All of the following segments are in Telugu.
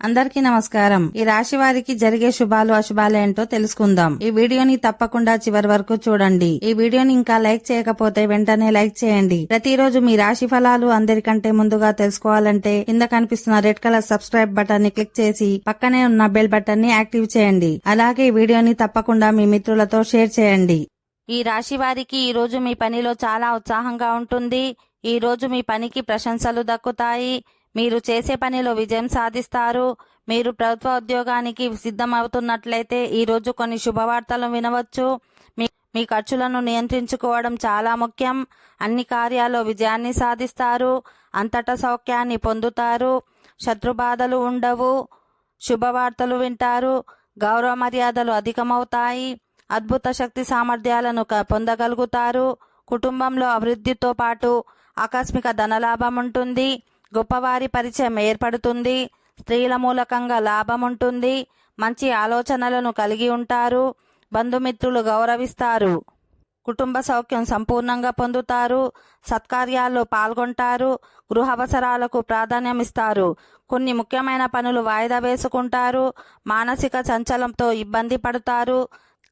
అందరికీ నమస్కారం. ఈ రాశి వారికి జరిగే శుభాలు అశుభాలు ఏంటో తెలుసుకుందాం. ఈ వీడియోని తప్పకుండా చివరి వరకు చూడండి. ఈ వీడియోని ఇంకా లైక్ చేయకపోతే వెంటనే లైక్ చేయండి. ప్రతిరోజు మీ రాశి ఫలాలు అందరికంటే ముందుగా తెలుసుకోవాలంటే కింద కనిపిస్తున్న రెడ్ కలర్ సబ్స్క్రైబ్ బటన్ ని క్లిక్ చేసి పక్కనే ఉన్న బెల్ బటన్ ని యాక్టివ్ చేయండి. అలాగే ఈ వీడియోని తప్పకుండా మీ మిత్రులతో షేర్ చేయండి. ఈ రాశి వారికి ఈ రోజు మీ పనిలో చాలా ఉత్సాహంగా ఉంటుంది. ఈ రోజు మీ పనికి ప్రశంసలు దక్కుతాయి. మీరు చేసే పనిలో విజయం సాధిస్తారు. మీరు ప్రభుత్వ ఉద్యోగానికి సిద్ధమవుతున్నట్లయితే ఈ రోజు కొన్ని శుభవార్తలు వినవచ్చు. మీ ఖర్చులను నియంత్రించుకోవడం చాలా ముఖ్యం. అన్ని కార్యాల్లో విజయాన్ని సాధిస్తారు. అంతటా సౌఖ్యాన్ని పొందుతారు. శత్రుబాధలు ఉండవు. శుభవార్తలు వింటారు. గౌరవ మర్యాదలు అధికమవుతాయి. అద్భుత శక్తి సామర్థ్యాలను పొందగలుగుతారు. కుటుంబంలో అభివృద్ధితో పాటు ఆకస్మిక ధనలాభం ఉంటుంది. గొప్పవారి పరిచయం ఏర్పడుతుంది. స్త్రీల మూలకంగా లాభం ఉంటుంది. మంచి ఆలోచనలను కలిగి ఉంటారు. బంధుమిత్రులు గౌరవిస్తారు. కుటుంబ సౌఖ్యం సంపూర్ణంగా పొందుతారు. సత్కార్యాల్లో పాల్గొంటారు. గృహ అవసరాలకు ప్రాధాన్యమిస్తారు. కొన్ని ముఖ్యమైన పనులు వాయిదా వేసుకుంటారు. మానసిక చంచలంతో ఇబ్బంది పడతారు.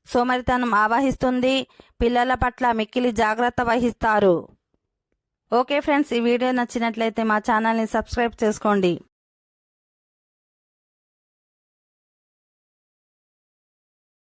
సోమరితనం ఆవహిస్తుంది. పిల్లల పట్ల మిక్కిలి జాగ్రత్త వహిస్తారు. ఓకే ఫ్రెండ్స్, ఈ వీడియో నచ్చినట్లయితే మా ఛానల్ని సబ్స్క్రైబ్ చేసుకోండి.